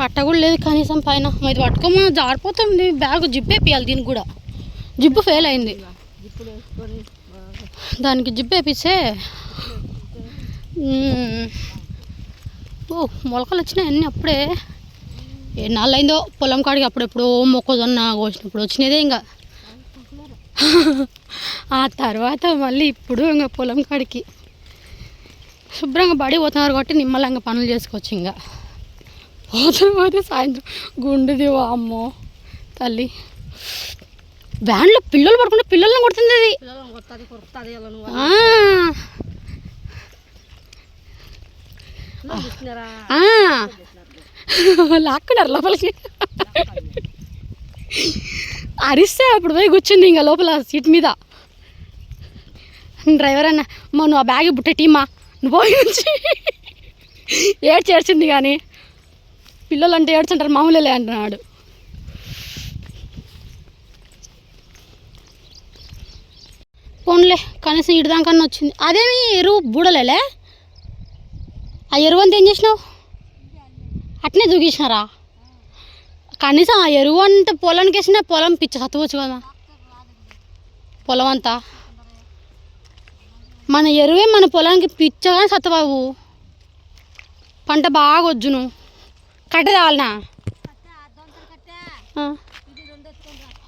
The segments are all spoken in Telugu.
పట్ట కూడా లేదు కనీసం పైన. ఇది పట్టుకోమో జారిపోతుంది బ్యాగ్. జిప్ వేపియాలి దీనికి కూడా. జిప్పు ఫెయిల్ అయింది దానికి. జిప్ వేపిస్తే మొలకలు వచ్చినాయి అన్నీ అప్పుడే. ఎన్నాళ్ళు అయిందో పొలం కాడికి అప్పుడెప్పుడు మొక్కజొన్న కోసినప్పుడు వచ్చినదే. ఇంకా ఆ తర్వాత మళ్ళీ ఇప్పుడు ఇంకా పొలం కాడికి శుభ్రంగా బడి పోతున్నారు కాబట్టి నిమ్మలంగా పనులు చేసుకోవచ్చు. ఇంకా పోతే సాయంత్రం గుండెది అమ్మో తల్లి. వ్యాన్లో పిల్లలు పడుకుంటే పిల్లల్ని కొడుతుంది అది. లాక్కున్నారు లోపలికి. అరిస్తే అప్పుడు పోయి కూర్చుంది ఇంకా లోపల సీట్ మీద. డ్రైవర్ అన్న నువ్వు ఆ బ్యాగ్ బుట్టటీమా నువ్వు పోయి నుంచి ఏడ్చేర్చింది. కానీ పిల్లలు అంటే ఏడ్చుంటారు మామూలే అంటున్నాడు. పోన్లే కనీసం ఇడదాకన్నా వచ్చింది. అదేమి ఎరువు బూడలేలే. ఆ ఎరువు అంతా ఏం చేసినావు? అట్నే దూకిసినారా? కనీసం ఆ ఎరువు అంతా పొలానికి వేసినా పొలం పిచ్చ సత్తువచ్చు కదా. పొలం అంతా మన ఎరువే మన పొలానికి పిచ్చగానే సత్తబాబు. పంట బాగా వజ్జును. కట్ట కావాలనా?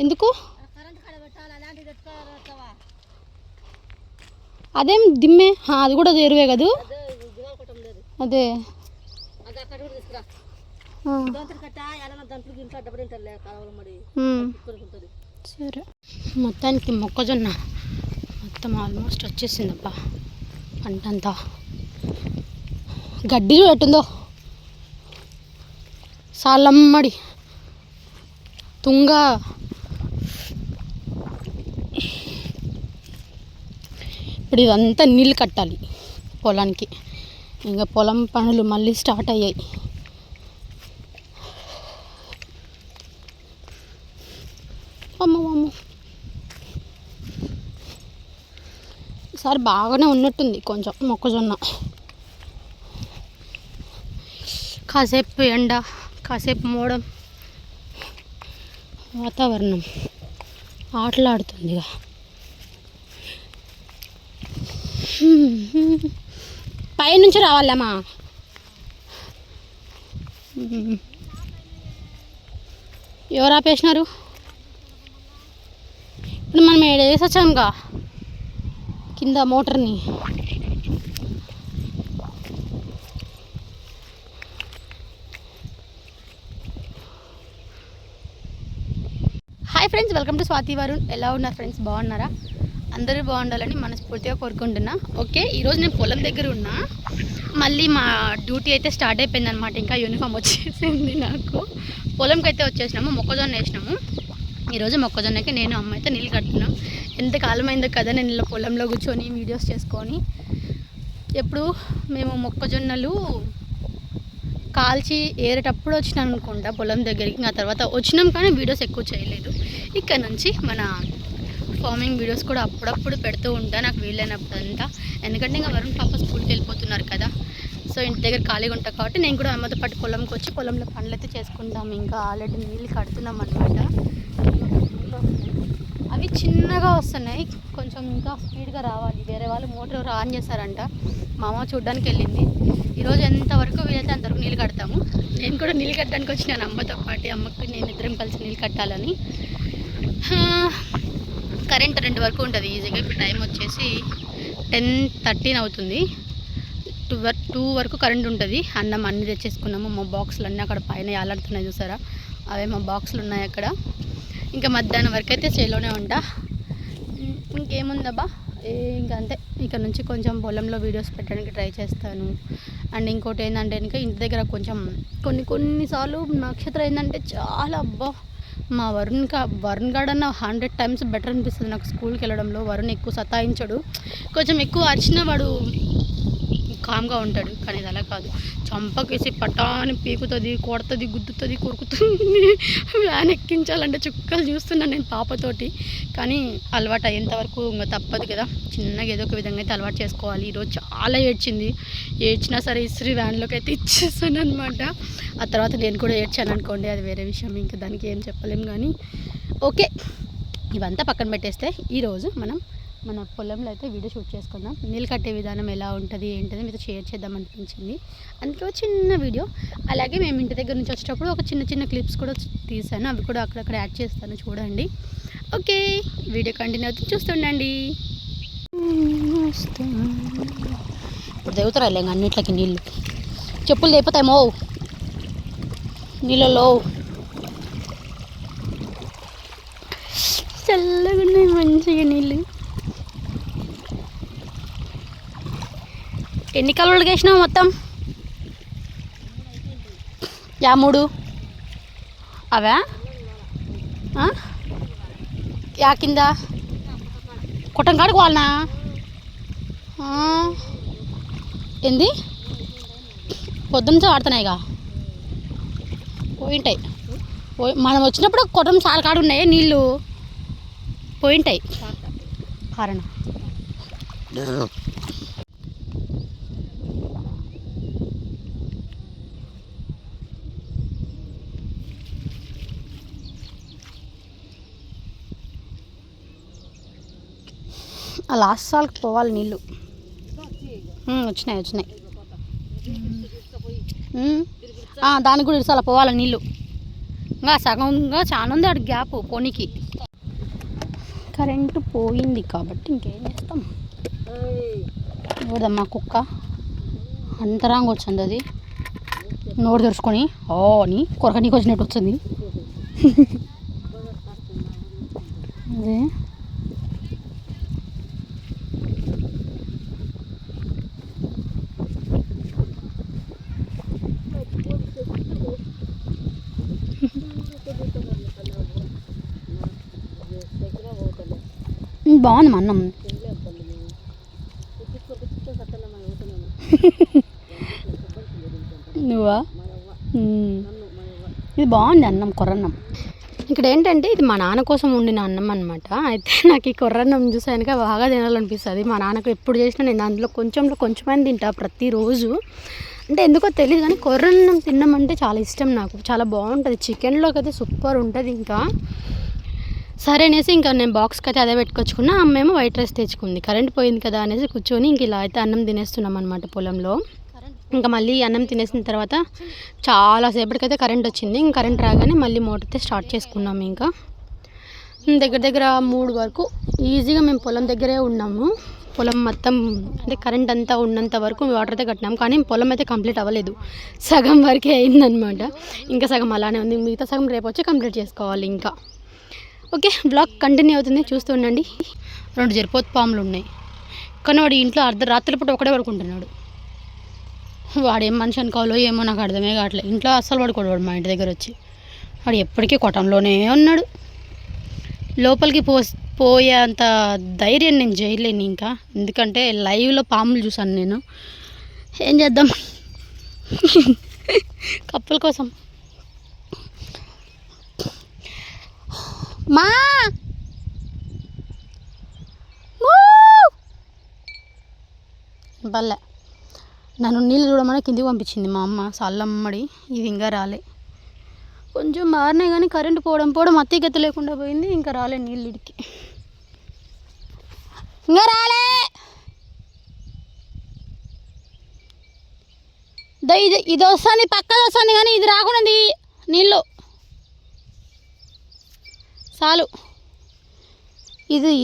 ఎందుకు? అదేం దిమ్మే. అది కూడా ఎరువే కదా. అదే సరే. మొత్తానికి మొక్కజొన్న మొత్తం ఆల్మోస్ట్ వచ్చేసిందబ్బా. పంట అంతా గడ్డి చూడట్టుందో సాలమ్మడి తుంగ. ఇప్పుడు ఇదంతా నీళ్ళు కట్టాలి పొలానికి. ఇంకా పొలం పనులు మళ్ళీ స్టార్ట్ అయ్యాయి. అమ్మో ఈసారి బాగానే ఉన్నట్టుంది కొంచెం మొక్కజొన్న. కాసేపు ఎండ కాసేపు మోడం వాతావరణం ఆటలాడుతుంది. ఇక పైనుంచి రావాలమ్మా. ఎవరు ఆపేసినారు? ఇప్పుడు మనం వేసి వచ్చాంగా కింద మోటార్ని. Hi friends, welcome to Swathi Varun. ఎలా ఉన్నారు ఫ్రెండ్స్? బాగున్నారా? అందరూ బాగుండాలని మనస్ఫూర్తిగా కోరుకుంటున్నా. ఓకే, ఈరోజు నేను పొలం దగ్గర ఉన్నా. మళ్ళీ మా డ్యూటీ అయితే స్టార్ట్ అయిపోయింది అనమాట. ఇంకా యూనిఫామ్ వచ్చేసింది నాకు. పొలంకి అయితే వచ్చేసినాము, మొక్కజొన్న వేసినాము. ఈరోజు మొక్కజొన్నకి నేను అమ్మ అయితే నీళ్ళు కడుతున్నాం. ఎంత కాలమైందో కదా నేను ఇలా పొలంలో కూర్చొని వీడియోస్ చేసుకొని. ఎప్పుడు మేము మొక్కజొన్నలు కాల్చి ఏరేటప్పుడు వచ్చినాను అనుకుంటా పొలం దగ్గరికి. ఇంకా తర్వాత వచ్చినాం కానీ వీడియోస్ ఎక్కువ చేయలేదు. ఇక్కడ నుంచి మన ఫార్మింగ్ వీడియోస్ కూడా అప్పుడప్పుడు పెడుతూ ఉంటా నాకు వీలైనప్పుడు అంతా. ఎందుకంటే ఇంకా వరుణ్ పాప స్కూల్కి వెళ్ళిపోతున్నారు కదా. సో ఇంటి దగ్గర ఖాళీగా ఉంటాం కాబట్టి నేను కూడా అమ్మతో పాటు పొలంకి వచ్చి పొలంలో పనులు అయితే చేసుకుంటాము. ఇంకా ఆల్రెడీ నీళ్ళు కడుతున్నాం అనమాట. అవి చిన్నగా వస్తున్నాయి, కొంచెం ఇంకా స్పీడ్గా రావాలి. వేరే వాళ్ళు మోటార్ ఆన్ చేస్తారంట. మా అమ్మ చూడ్డానికి వెళ్ళింది. ఈరోజు ఎంతవరకు వీలైతే అంతవరకు నీళ్ళు కడతాము. నేను కూడా నీళ్ళు కట్టడానికి వచ్చినాను అమ్మతో పాటు. అమ్మకి నేను ఇద్దరం కలిసి నీళ్ళు కట్టాలని. కరెంట్ 2 వరకు ఉంటుంది ఈజీగా. ఇప్పుడు టైం వచ్చేసి 10:13 అవుతుంది. 2 వరకు కరెంట్ ఉంటుంది. అన్నం అన్నీ తెచ్చేసుకున్నాము. మా బాక్సులు అన్నీ అక్కడ పైన యాలాడుతున్నాయి చూసారా, అవే మా బాక్సులు ఉన్నాయి అక్కడ. ఇంకా మధ్యాహ్నం వరకు అయితే చేలోనే ఉంటా. ఇంకేముందబ్బా, ఇంకా అంతే. ఇక్కడ నుంచి కొంచెం పొలంలో వీడియోస్ పెట్టడానికి ట్రై చేస్తాను. అండ్ ఇంకోటి ఏంటంటే ఇంకా ఇంటి దగ్గర కొంచెం కొన్నిసార్లు నక్షత్రం ఏంటంటే చాలా అబ్బా, మా వరుణ్ గాడన్న 100 టైమ్స్ బెటర్ అనిపిస్తుంది నాకు స్కూల్కి వెళ్ళడంలో. వరుణ్ ఎక్కువ సతాయించడు. కొంచెం ఎక్కువ అరిచిన వాడు కామ్గా ఉంటాడు. కానీ ఇది అలా కాదు, చంపకేసి పటాని పీకుతుంది, కొడుతుంది, గుద్దుతుంది, కొరుకుతుంది. వ్యాన్ ఎక్కించాలంటే చుక్కలు చూస్తున్నాను నేను పాపతోటి. కానీ అలవాటు అయ్యేంతవరకు ఇంకా తప్పదు కదా, చిన్నగా ఏదో ఒక విధంగా అయితే అలవాటు చేసుకోవాలి. ఈరోజు చాలా ఏడ్చినా సరే ఇస్త్రీ వ్యాన్లోకి అయితే ఇచ్చేస్తాను అనమాట. ఆ తర్వాత నేను కూడా ఏడ్చాను అనుకోండి, అది వేరే విషయం, ఇంకా దానికి ఏం చెప్పలేము. కానీ ఓకే, ఇవంతా పక్కన పెట్టేస్తే ఈరోజు మనం మన పొలంలో అయితే వీడియో షూట్ చేసుకుందాం. నీళ్ళు కట్టే విధానం ఎలా ఉంటుంది ఏంటది మీతో షేర్ చేద్దాం అనిపించింది, అందుకే ఒక చిన్న వీడియో. అలాగే మేము ఇంటి దగ్గర నుంచి వచ్చేటప్పుడు ఒక చిన్న క్లిప్స్ కూడా తీసాను, అవి కూడా అక్కడక్కడ యాడ్ చేస్తాను, చూడండి. ఓకే, వీడియో కంటిన్యూ అవుతుంది, చూస్తుండండి. ఇప్పుడు దిగుతారా లేక అన్నిట్లకి నీళ్ళు, చెప్పులు తెగిపోతాయేమో నీళ్ళలో. చల్లగా ఉన్నాయి మంచిగా నీళ్ళు. ఎన్ని కలవలు వేసినావు మొత్తం? 3 అవా? యా కింద కొట్టం కాడికి వాళ్ళనా? ఏంది పొద్దున్నతో ఆడుతున్నాయిగా, పోయింటాయి. మనం వచ్చినప్పుడు కొట్టం చాలా కాడు ఉన్నాయి, నీళ్ళు పోయింటాయి. కారణం ఆ లాస్ట్ సాల్కి పోవాలి నీళ్ళు. వచ్చినాయి. దానికి కూడా ఇరుసాల పోవాలి నీళ్ళు. ఇంకా సగంగా చాలా ఉంది అటు గ్యాప్ పోనీకి. కరెంటు పోయింది కాబట్టి ఇంకేం చేస్తాం. ఇవ్వదమ్మా కుక్క అంతరాంగా వచ్చింది, అది నోరు తెరుచుకొని అని కొరకనీకి వచ్చినట్టు వచ్చింది. అదే బాగుంది మా అన్నం. నువ్వా? ఇది బాగుంది అన్నం, కొర్రన్నం. ఇక్కడ ఏంటంటే ఇది మా నాన్న కోసం వండిన అన్నం అనమాట. అయితే నాకు ఈ కొర్రన్నం చూసాక బాగా తినాలనిపిస్తుంది. మా నాన్నకు ఎప్పుడు చేసినా నేను అందులో కొంచెమైనా తింటా ప్రతిరోజు. అంటే ఎందుకో తెలియదు కానీ కొర్రన్నం తిన్నామంటే చాలా ఇష్టం నాకు, చాలా బాగుంటుంది. చికెన్లోకి అయితే సూపర్ ఉంటుంది. ఇంకా సరే అనేసి ఇంకా నేను బాక్స్కి అయితే అదే పెట్టుకొచ్చుకున్నా. అమ్మేమో వైట్ రైస్ తెచ్చుకుంది. కరెంట్ పోయింది కదా అనేసి కూర్చొని ఇంక ఇలా అయితే అన్నం తినేస్తున్నాం అనమాట పొలంలో. ఇంకా మళ్ళీ అన్నం తినేసిన తర్వాత చాలాసేపటికైతే కరెంట్ వచ్చింది. ఇంక కరెంట్ రాగానే మళ్ళీ మోటార్ అయితే స్టార్ట్ చేసుకున్నాము. ఇంకా దగ్గర 3 వరకు ఈజీగా మేము పొలం దగ్గరే ఉన్నాము. పొలం మొత్తం అంటే కరెంట్ అంతా ఉన్నంత వరకు వాటర్ అయితే కట్టినాం. కానీ పొలం అయితే కంప్లీట్ అవ్వలేదు, సగం వరకే అయిందనమాట. ఇంకా సగం అలానే ఉంది, మిగతా సగం రేపు వచ్చి కంప్లీట్ చేసుకోవాలి. ఇంకా ఓకే, బ్లాగ్ కంటిన్యూ అవుతుంది, చూస్తూ ఉండండి. 2 జరిపోతు పాములు ఉన్నాయి, కానీ వాడు ఇంట్లో అర్ధరాత్రి పూట ఒకడే పడుకుంటున్నాడు. వాడేం మనిషి అనుకోవాలో ఏమో నాకు అర్థమే కావట్లేదు. ఇంట్లో అస్సలు పడుకోడు వాడు. మా ఇంటి దగ్గర వచ్చి వాడు ఎప్పటికీ కొట్టంలోనే ఉన్నాడు. లోపలికి పోయే అంత ధైర్యం నేను చేయలేను ఇంకా, ఎందుకంటే లైవ్లో పాములు చూసాను నేను. ఏం చేద్దాం, కప్పుల కోసం. మా బల్ల నన్ను నీళ్ళు చూడమని కిందికి పంపించింది మా అమ్మ, సల్లమ్మడి. ఇది ఇంకా రాలే, కొంచెం మారినాయి కానీ కరెంటు పోవడం అత్తిగెత్త లేకుండా పోయింది. ఇంకా రాలే నీళ్ళు ఇడికి, ఇంకా రాలే. ఇది వస్తుంది, పక్కది వస్తుంది కానీ ఇది రాకుండా నీళ్ళు చాలు.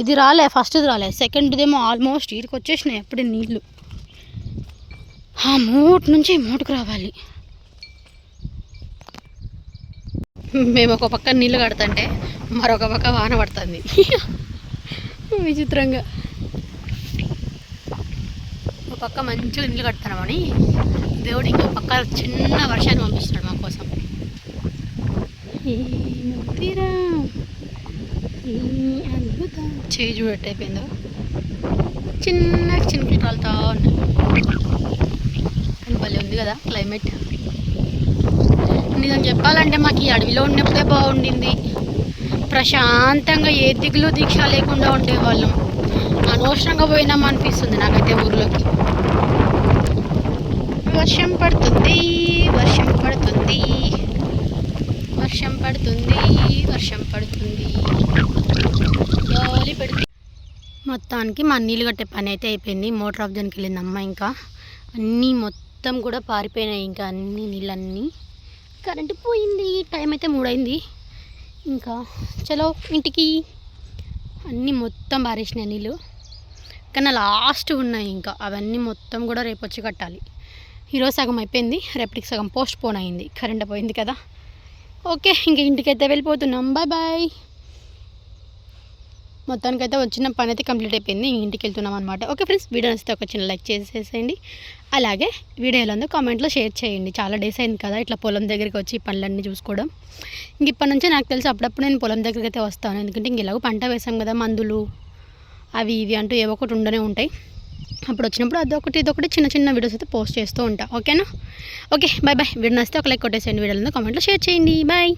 ఇది రాలే, ఫస్ట్ది రాలే, సెకండ్దేమో ఆల్మోస్ట్ వీడికి వచ్చేసినాయి అప్పుడే నీళ్ళు. ఆ మూట నుంచి మూటకు రావాలి. మేము ఒక పక్క నీళ్ళు కడుతుంటే మరొక పక్క వాన పడుతుంది విచిత్రంగా. ఒక పక్క మంచిగా నీళ్ళు కడుతున్నామని దేవుడు ఇంకో పక్క చిన్న వర్షాన్ని పంపిస్తున్నాడు మా కోసం. చేయి చూడట్టు అయిపోయిందో, చిన్న చినుకులు రాలుతూ ఉన్నాయి. భలే ఉంది కదా క్లైమేట్. నిజం చెప్పాలంటే మాకు ఈ అడవిలో ఉన్నప్పుడే బాగుండింది. ప్రశాంతంగా ఏ దిగులు దీక్ష లేకుండా ఉండేవాళ్ళం. అనవసరంగా పోయినాం అనిపిస్తుంది నాకైతే ఊర్లోకి. వర్షం పడుతుంది, వర్షం పడుతుంది, వర్షం పడుతుంది, వర్షం పడుతుంది, గాలి పెడుతుంది. మొత్తానికి మా నీళ్ళు కట్టే పని అయితే అయిపోయింది. మోటార్ ఆఫ్ జన్కి వెళ్ళింది అమ్మ. ఇంకా అన్నీ మొత్తం కూడా పారిపోయినాయి. ఇంకా అన్ని నీళ్ళన్నీ కరెంటు పోయింది. టైం అయితే 3 అయింది. ఇంకా చలో ఇంటికి. అన్నీ మొత్తం పారేసినాయి నీళ్ళు. కానీ లాస్ట్ ఉన్నాయి ఇంకా అవన్నీ మొత్తం కూడా రేపు వచ్చి కట్టాలి. ఈరోజు సగం అయిపోయింది, రేపటికి సగం పోస్ట్ పోన్ అయింది. కరెంట్ పోయింది కదా. ఓకే, ఇంక ఇంటికైతే వెళ్ళిపోతున్నాం. Bye bye. మొత్తానికైతే వచ్చిన పని అయితే కంప్లీట్ అయిపోయింది. ఇంటికి వెళ్తున్నాం అనమాట. ఓకే ఫ్రెండ్స్, వీడియో నచ్చితే ఒక చిన్న లైక్ చేసేసేయండి. అలాగే వీడియో ఎలా ఉందో కామెంట్లో షేర్ చేయండి. చాలా డేస్ అయింది కదా ఇట్లా పొలం దగ్గరికి వచ్చి పనులన్నీ చూసుకోవడం. ఇంక ఇప్పటి నుంచే నాకు తెలిసి అప్పుడప్పుడు నేను పొలం దగ్గరికి అయితే వస్తాను. ఎందుకంటే ఇంక ఎలాగో పంట వేసాం కదా, మందులు అవి ఇవి అంటూ ఏవో ఒకటి ఉండనే ఉంటాయి. అప్పుడు వచ్చినప్పుడు అదొకటి ఇదొకటి చిన్న చిన్న వీడియోస్ అయితే పోస్ట్ చేస్తూ ఉంటాను. ఓకేనా? Okay, bye bye. వీడియో నచ్చితే ఒక లైక్ కొట్టేసేయండి. వీడియోలో కామెంట్లో షేర్ చేయండి. బాయ్.